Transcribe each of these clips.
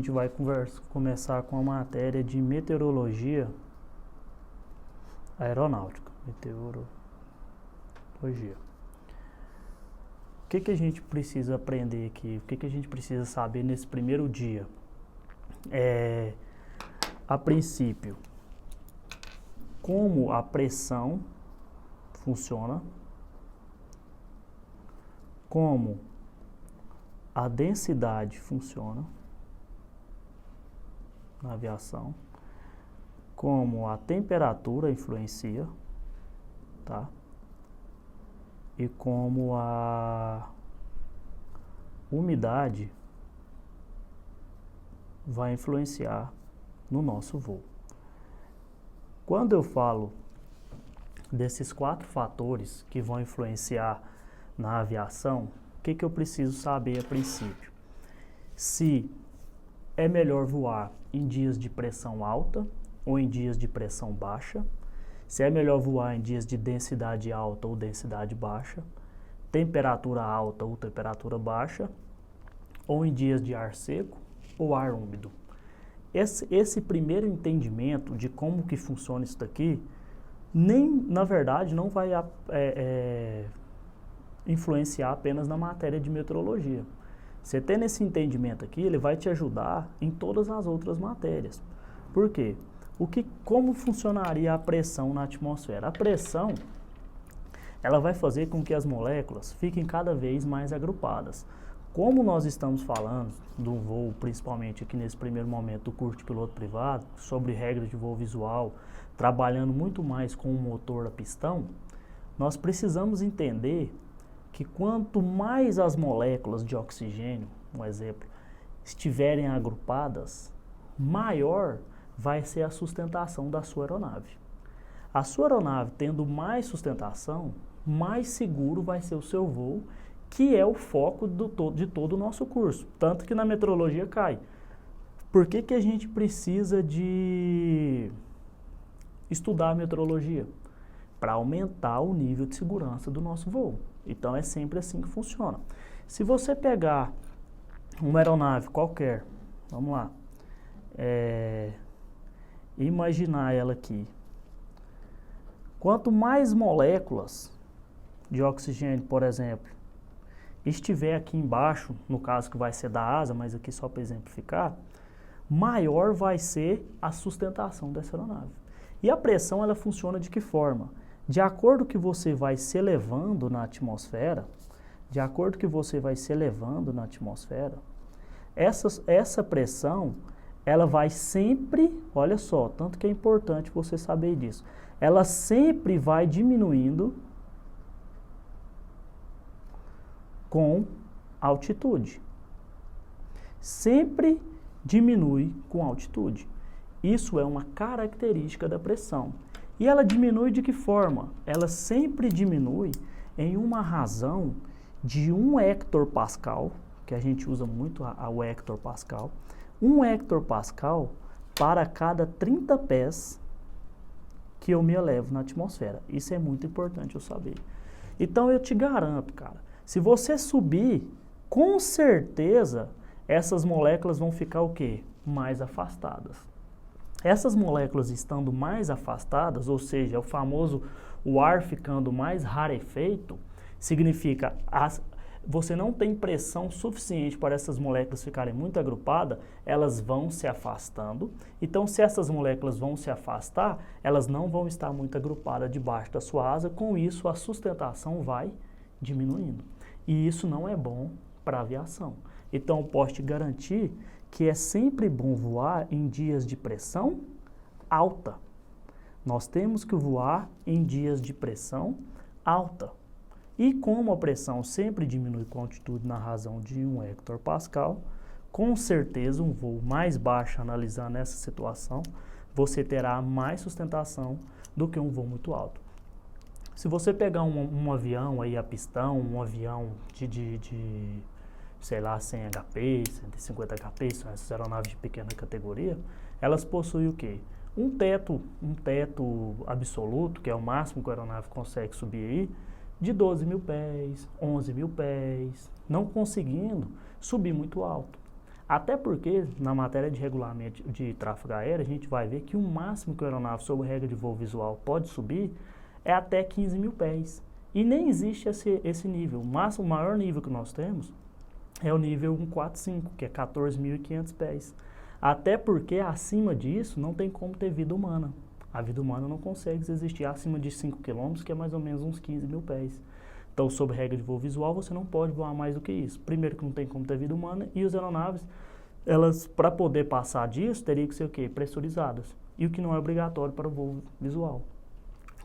gente vai começar com a matéria de meteorologia aeronáutica. Meteorologia. O que a gente precisa aprender aqui? O que a gente precisa saber nesse primeiro dia? A princípio, como a pressão funciona, como a densidade funciona na aviação, como a temperatura influencia, tá? E como a umidade vai influenciar no nosso voo. Quando eu falo desses 4 fatores que vão influenciar na aviação, o que eu preciso saber a princípio? Se é melhor voar em dias de pressão alta ou em dias de pressão baixa, se é melhor voar em dias de densidade alta ou densidade baixa, temperatura alta ou temperatura baixa, ou em dias de ar seco ou ar úmido. Esse primeiro entendimento de como que funciona isso daqui, na verdade, não vai influenciar apenas na matéria de meteorologia. Você tendo esse entendimento aqui, ele vai te ajudar em todas as outras matérias. Por quê? Como funcionaria a pressão na atmosfera? A pressão, ela vai fazer com que as moléculas fiquem cada vez mais agrupadas. Como nós estamos falando do voo, principalmente aqui nesse primeiro momento do curso de piloto privado, sobre regras de voo visual, trabalhando muito mais com o motor a pistão, nós precisamos entender que quanto mais as moléculas de oxigênio, um exemplo, estiverem agrupadas, maior vai ser a sustentação da sua aeronave. A sua aeronave tendo mais sustentação, mais seguro vai ser o seu voo, que é o foco de todo o nosso curso. Tanto que na meteorologia cai. Por que a gente precisa de estudar a meteorologia? Para aumentar o nível de segurança do nosso voo. Então é sempre assim que funciona. Se você pegar uma aeronave qualquer, vamos lá, imaginar ela aqui. Quanto mais moléculas de oxigênio, por exemplo, estiver aqui embaixo, no caso que vai ser da asa, mas aqui só para exemplificar, maior vai ser a sustentação dessa aeronave. E a pressão, ela funciona de que forma? De acordo que você vai se elevando na atmosfera, essa pressão, ela vai sempre, olha só, tanto que é importante você saber disso, ela sempre vai diminuindo com altitude. Sempre diminui com altitude. Isso é uma característica da pressão. E ela diminui de que forma? Ela sempre diminui em uma razão de 1 hectopascal, que a gente usa muito o hectopascal, 1 hectopascal para cada 30 pés que eu me elevo na atmosfera. Isso é muito importante eu saber. Então eu te garanto, cara, se você subir, com certeza essas moléculas vão ficar o quê? Mais afastadas. Essas moléculas estando mais afastadas, ou seja, o ar ficando mais rarefeito, significa você não tem pressão suficiente para essas moléculas ficarem muito agrupadas, elas vão se afastando. Então, se essas moléculas vão se afastar, elas não vão estar muito agrupadas debaixo da sua asa, com isso a sustentação vai diminuindo. E isso não é bom para a aviação. Então, eu posso te garantir que é sempre bom voar em dias de pressão alta. Nós temos que voar em dias de pressão alta. E como a pressão sempre diminui com altitude na razão de 1 hectopascal, com certeza um voo mais baixo, analisando essa situação, você terá mais sustentação do que um voo muito alto. Se você pegar um avião aí a pistão, um avião sei lá, 100 HP, 150 HP, são essas aeronaves de pequena categoria, elas possuem o quê? Um teto absoluto, que é o máximo que a aeronave consegue subir aí, de 12 mil pés, 11 mil pés, não conseguindo subir muito alto. Até porque, na matéria de regulamento de tráfego aéreo, a gente vai ver que o máximo que a aeronave, sob regra de voo visual, pode subir é até 15 mil pés. E nem existe esse nível. O maior nível que nós temos é o nível 145, que é 14.500 pés. Até porque, acima disso, não tem como ter vida humana. A vida humana não consegue existir acima de 5 km, que é mais ou menos uns 15 mil pés. Então, sob regra de voo visual, você não pode voar mais do que isso. Primeiro que não tem como ter vida humana, e as aeronaves, elas, para poder passar disso, teriam que ser o quê? Pressurizadas. E o que não é obrigatório para o voo visual.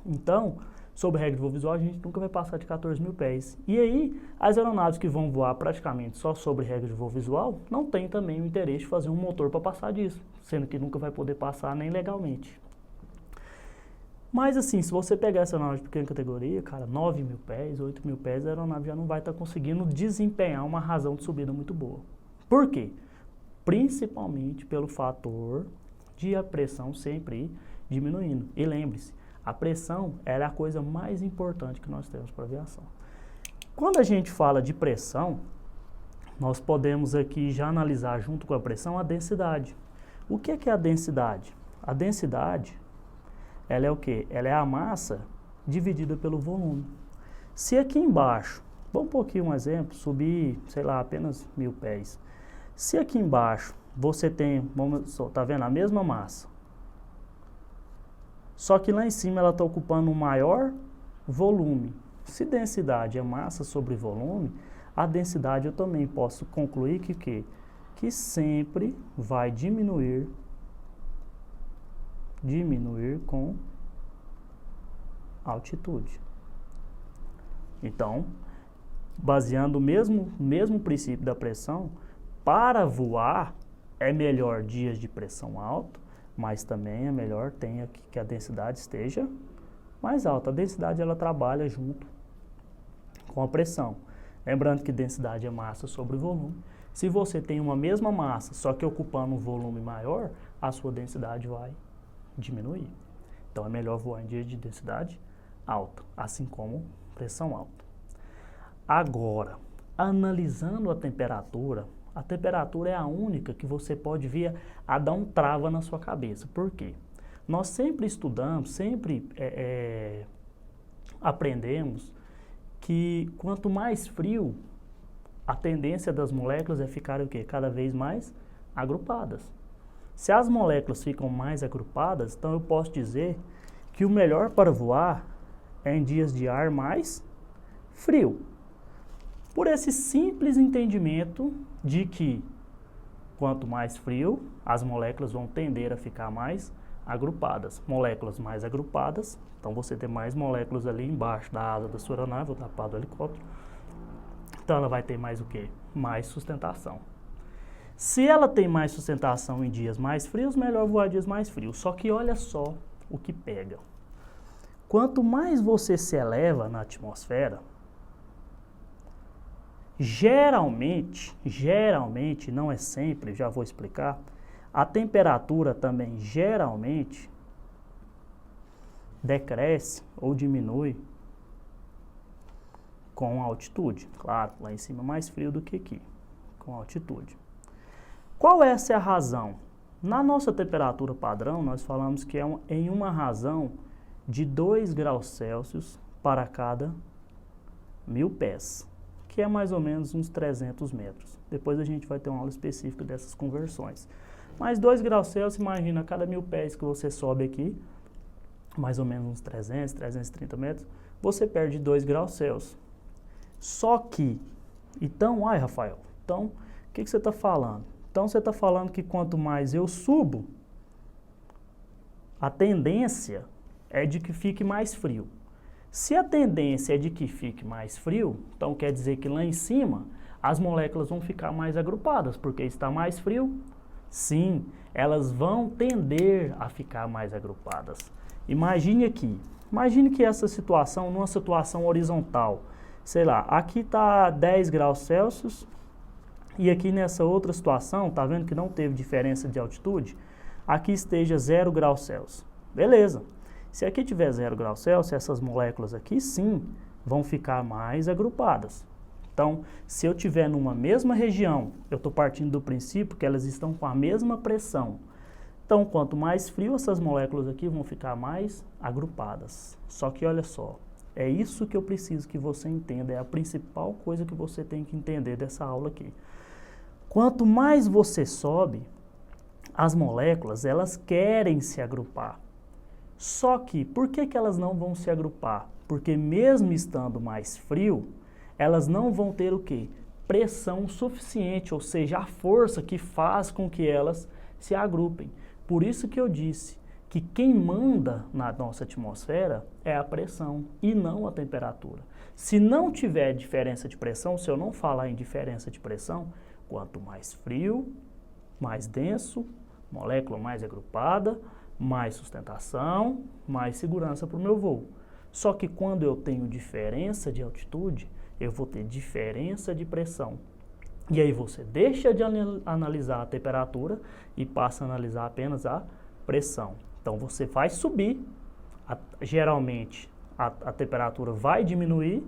Então, sob regra de voo visual, a gente nunca vai passar de 14 mil pés. E aí, as aeronaves que vão voar praticamente só sobre regra de voo visual, não tem também o interesse de fazer um motor para passar disso, sendo que nunca vai poder passar nem legalmente. Mas assim, se você pegar essa aeronave de pequena categoria, cara, 9 mil pés, 8 mil pés, a aeronave já não vai estar conseguindo desempenhar uma razão de subida muito boa. Por quê? Principalmente pelo fator de a pressão sempre ir diminuindo. E lembre-se, a pressão é a coisa mais importante que nós temos para a aviação. Quando a gente fala de pressão, nós podemos aqui já analisar junto com a pressão a densidade. O que é a densidade? A densidade, ela é o quê? Ela é a massa dividida pelo volume. Se aqui embaixo, vamos pôr aqui um exemplo, subir, sei lá, apenas 1000 pés. Se aqui embaixo você tem, tá vendo, a mesma massa, só que lá em cima ela está ocupando um maior volume. Se densidade é massa sobre volume, a densidade eu também posso concluir que sempre vai diminuir com altitude. Então, baseando o mesmo princípio da pressão, para voar é melhor dias de pressão alta, mas também é melhor que a densidade esteja mais alta. A densidade ela trabalha junto com a pressão. Lembrando que densidade é massa sobre volume. Se você tem uma mesma massa, só que ocupando um volume maior, a sua densidade vai diminuir. Então é melhor voar em dias de densidade alta, assim como pressão alta. Agora, analisando a temperatura é a única que você pode vir a dar um trava na sua cabeça. Por quê? Nós sempre estudamos, sempre aprendemos que quanto mais frio, a tendência das moléculas é ficarem o quê? Cada vez mais agrupadas. Se as moléculas ficam mais agrupadas, então eu posso dizer que o melhor para voar é em dias de ar mais frio. Por esse simples entendimento de que quanto mais frio, as moléculas vão tender a ficar mais agrupadas. Moléculas mais agrupadas, então você tem mais moléculas ali embaixo da asa da sua aeronave, ou da pá do helicóptero. Então ela vai ter mais o quê? Mais sustentação. Se ela tem mais sustentação em dias mais frios, melhor voar em dias mais frios. Só que olha só o que pega. Quanto mais você se eleva na atmosfera, geralmente, não é sempre, já vou explicar, a temperatura também geralmente decresce ou diminui com a altitude. Claro, lá em cima é mais frio do que aqui, com a altitude. Qual essa é a razão? Na nossa temperatura padrão, nós falamos que é em uma razão de 2 graus Celsius para cada 1000 pés, que é mais ou menos uns 300 metros. Depois a gente vai ter uma aula específica dessas conversões. Mas 2 graus Celsius, imagina, a cada 1000 pés que você sobe aqui, mais ou menos uns 300, 330 metros, você perde 2 graus Celsius. Só que, então, Rafael, então, o que você está falando? Então, você está falando que quanto mais eu subo, a tendência é de que fique mais frio. Se a tendência é de que fique mais frio, então quer dizer que lá em cima as moléculas vão ficar mais agrupadas, porque está mais frio. Sim, elas vão tender a ficar mais agrupadas. Imagine aqui, imagine que essa situação, numa situação horizontal, sei lá, aqui está 10 graus Celsius, e aqui nessa outra situação, tá vendo que não teve diferença de altitude? Aqui esteja 0 graus Celsius. Beleza. Se aqui tiver 0 graus Celsius, essas moléculas aqui sim vão ficar mais agrupadas. Então, se eu estiver numa mesma região, eu estou partindo do princípio que elas estão com a mesma pressão. Então, quanto mais frio, essas moléculas aqui vão ficar mais agrupadas. Só que olha só, é isso que eu preciso que você entenda, é a principal coisa que você tem que entender dessa aula aqui. Quanto mais você sobe, as moléculas, elas querem se agrupar. Só que, por que elas não vão se agrupar? Porque mesmo estando mais frio, elas não vão ter o quê? Pressão suficiente, ou seja, a força que faz com que elas se agrupem. Por isso que eu disse que quem manda na nossa atmosfera é a pressão e não a temperatura. Se não tiver diferença de pressão, se eu não falar em diferença de pressão, quanto mais frio, mais denso, molécula mais agrupada, mais sustentação, mais segurança para o meu voo. Só que quando eu tenho diferença de altitude, eu vou ter diferença de pressão. E aí você deixa de analisar a temperatura e passa a analisar apenas a pressão. Então você vai subir, geralmente a temperatura vai diminuir,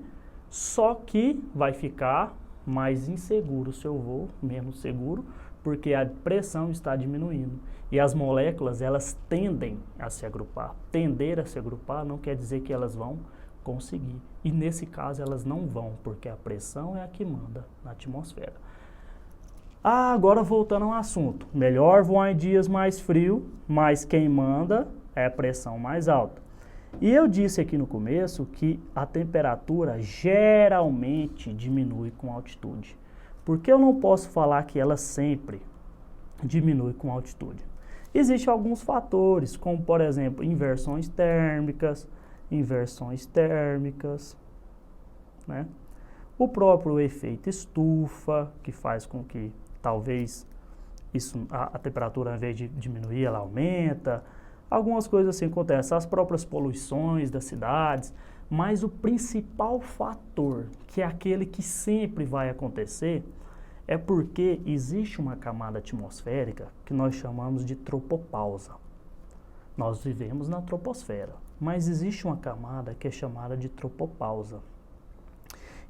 só que vai ficar mais inseguro o seu voo, menos seguro, porque a pressão está diminuindo. E as moléculas, elas tendem a se agrupar. Tender a se agrupar não quer dizer que elas vão conseguir. E nesse caso elas não vão, porque a pressão é a que manda na atmosfera. Agora voltando ao assunto. Melhor voar em dias mais frios, mas quem manda é a pressão mais alta. E eu disse aqui no começo que a temperatura geralmente diminui com altitude. Por que eu não posso falar que ela sempre diminui com altitude? Existem alguns fatores, como por exemplo, inversões térmicas, né? O próprio efeito estufa, que faz com que talvez a temperatura, ao invés de diminuir, ela aumenta. Algumas coisas assim acontecem, as próprias poluições das cidades, mas o principal fator, que é aquele que sempre vai acontecer, é porque existe uma camada atmosférica que nós chamamos de tropopausa. Nós vivemos na troposfera, mas existe uma camada que é chamada de tropopausa.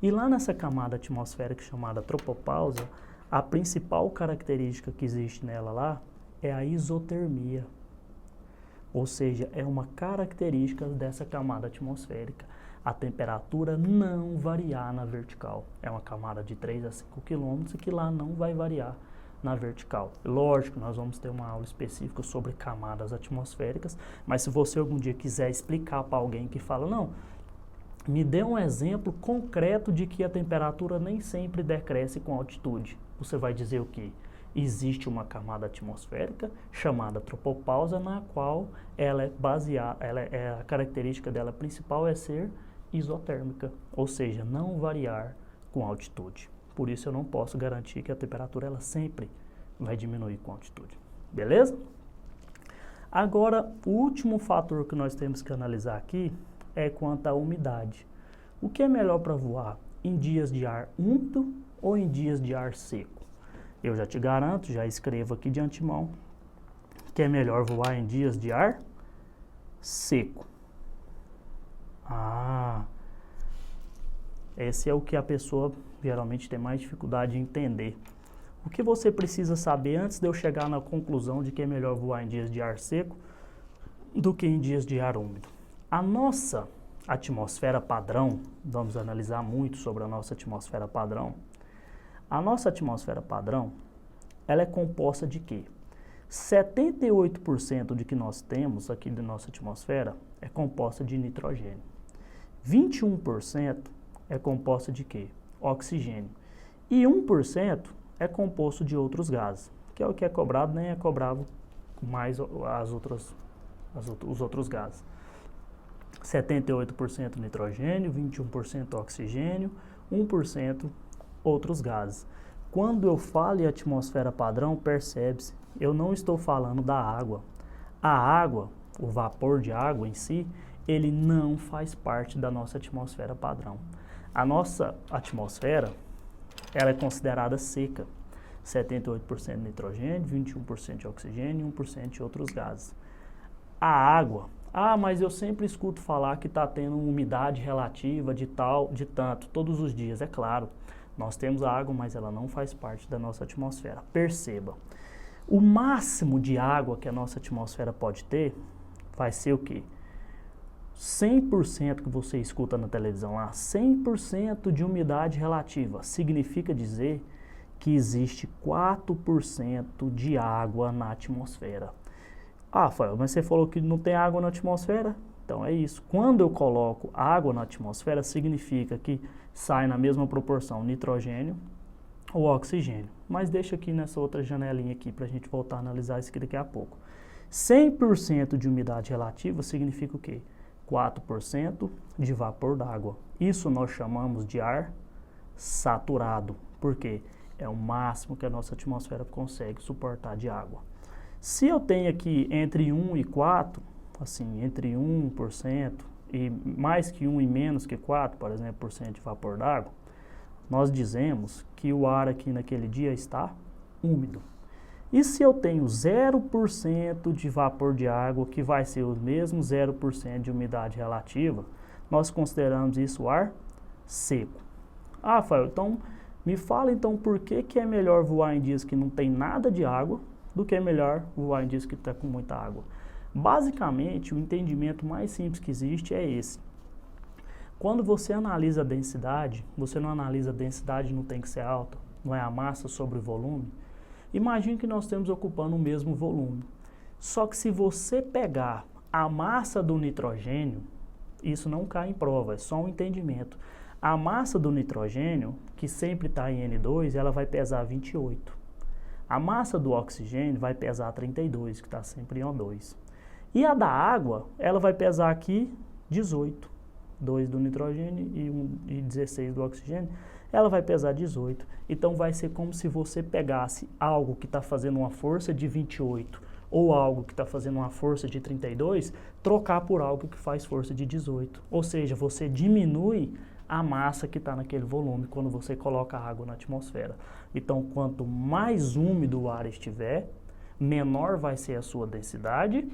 E lá nessa camada atmosférica chamada tropopausa, a principal característica que existe nela lá é a isotermia. Ou seja, é uma característica dessa camada atmosférica. A temperatura não variar na vertical. É uma camada de 3 a 5 km que lá não vai variar na vertical. Lógico, nós vamos ter uma aula específica sobre camadas atmosféricas, mas se você algum dia quiser explicar para alguém que fala, não, me dê um exemplo concreto de que a temperatura nem sempre decresce com altitude. Você vai dizer o quê? Existe uma camada atmosférica chamada tropopausa, na qual ela é baseada, a característica dela principal é ser isotérmica, ou seja, não variar com altitude. Por isso eu não posso garantir que a temperatura ela sempre vai diminuir com altitude. Beleza? Agora, o último fator que nós temos que analisar aqui é quanto à umidade. O que é melhor para voar? Em dias de ar úmido ou em dias de ar seco? Eu já te garanto, já escrevo aqui de antemão, que é melhor voar em dias de ar seco. Esse é o que a pessoa geralmente tem mais dificuldade em entender. O que você precisa saber antes de eu chegar na conclusão de que é melhor voar em dias de ar seco do que em dias de ar úmido? A nossa atmosfera padrão, vamos analisar muito sobre a nossa atmosfera padrão. A nossa atmosfera padrão, ela é composta de quê? 78% de que nós temos aqui da nossa atmosfera é composta de nitrogênio. 21% é composta de quê? Oxigênio. E 1% é composto de outros gases, que é o que é cobrado, nem é cobrado mais os outros gases. 78% nitrogênio, 21% oxigênio, 1% outros gases. Quando eu falo em atmosfera padrão, percebe-se, eu não estou falando da água. A água, o vapor de água em si, ele não faz parte da nossa atmosfera padrão. A nossa atmosfera, ela é considerada seca. 78% nitrogênio, 21% de oxigênio e 1% de outros gases. A água, mas eu sempre escuto falar que está tendo umidade relativa de tanto, todos os dias. É claro, Nós temos a água, mas ela não faz parte da nossa atmosfera. Perceba, o máximo de água que a nossa atmosfera pode ter vai ser o quê? 100% que você escuta na televisão lá, 100% de umidade relativa, significa dizer que existe 4% de água na atmosfera. Ah, Rafael, mas você falou que não tem água na atmosfera? Então é isso. Quando eu coloco água na atmosfera, significa que sai na mesma proporção nitrogênio ou oxigênio. Mas deixa aqui nessa outra janelinha aqui para a gente voltar a analisar isso aqui daqui a pouco. 100% de umidade relativa significa o quê? 4% de vapor d'água. Isso nós chamamos de ar saturado. Por quê? É o máximo que a nossa atmosfera consegue suportar de água. Se eu tenho aqui entre 1 e 4, assim, entre 1% e mais que 1 e menos que 4, por exemplo, por cento de vapor d'água, nós dizemos que o ar aqui naquele dia está úmido. E se eu tenho 0% de vapor de água, que vai ser o mesmo 0% de umidade relativa, nós consideramos isso ar seco. Ah, Rafael, então me fala então por que é melhor voar em dias que não tem nada de água do que é melhor voar em dias que está com muita água. Basicamente, o entendimento mais simples que existe é esse. Quando você analisa a densidade, você não analisa a densidade, não tem que ser alta, não é a massa sobre o volume. Imagine que nós estamos ocupando o mesmo volume. Só que se você pegar a massa do nitrogênio, isso não cai em prova, é só um entendimento. A massa do nitrogênio, que sempre está em N2, ela vai pesar 28. A massa do oxigênio vai pesar 32, que está sempre em O2. E a da água, ela vai pesar aqui 18. 2 do nitrogênio e 16 do oxigênio, ela vai pesar 18. Então vai ser como se você pegasse algo que está fazendo uma força de 28 ou algo que está fazendo uma força de 32, trocar por algo que faz força de 18. Ou seja, você diminui a massa que está naquele volume quando você coloca água na atmosfera. Então, quanto mais úmido o ar estiver, menor vai ser a sua densidade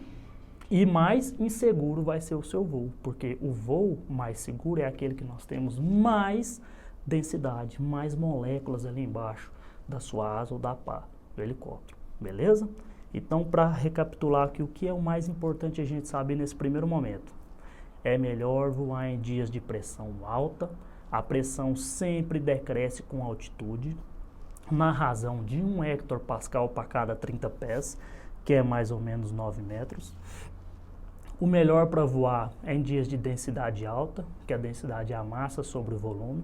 e mais inseguro vai ser o seu voo, porque o voo mais seguro é aquele que nós temos mais densidade, mais moléculas ali embaixo da sua asa ou da pá do helicóptero, beleza? Então, para recapitular aqui, o que é o mais importante a gente saber nesse primeiro momento? É melhor voar em dias de pressão alta, a pressão sempre decresce com altitude, na razão de 1 hectopascal para cada 30 pés, que é mais ou menos 9 metros. O melhor para voar é em dias de densidade alta, que a densidade é a massa sobre o volume.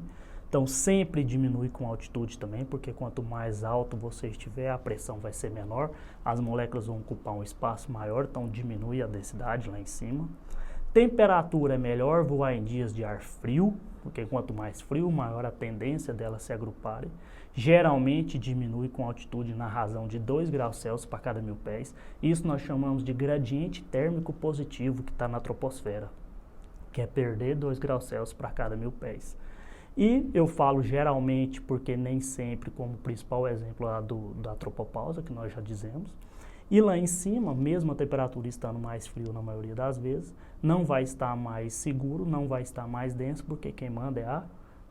Então sempre diminui com altitude também, porque quanto mais alto você estiver, a pressão vai ser menor, as moléculas vão ocupar um espaço maior, então diminui a densidade lá em cima. Temperatura é melhor voar em dias de ar frio, porque quanto mais frio, maior a tendência delas se agruparem. Geralmente diminui com altitude na razão de 2 graus Celsius para cada 1000 pés. Isso nós chamamos de gradiente térmico positivo que está na troposfera, que é perder 2 graus Celsius para cada 1000 pés. E eu falo geralmente porque nem sempre, como principal exemplo da tropopausa, que nós já dizemos. E lá em cima, mesmo a temperatura estando mais frio na maioria das vezes, não vai estar mais seguro, não vai estar mais denso, porque quem manda é a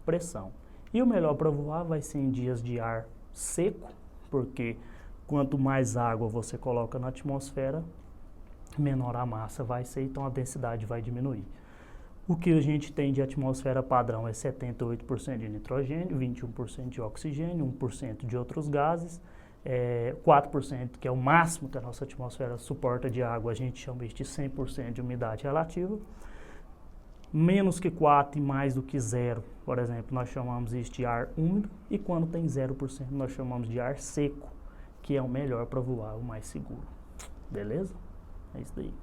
pressão. E o melhor para voar vai ser em dias de ar seco, porque quanto mais água você coloca na atmosfera, menor a massa vai ser, então a densidade vai diminuir. O que a gente tem de atmosfera padrão é 78% de nitrogênio, 21% de oxigênio, 1% de outros gases, 4%, que é o máximo que a nossa atmosfera suporta de água, a gente chama isso de 100% de umidade relativa. Menos que 4 e mais do que 0, por exemplo, nós chamamos isso de ar úmido, e quando tem 0%, nós chamamos de ar seco, que é o melhor para voar, o mais seguro. Beleza? É isso daí.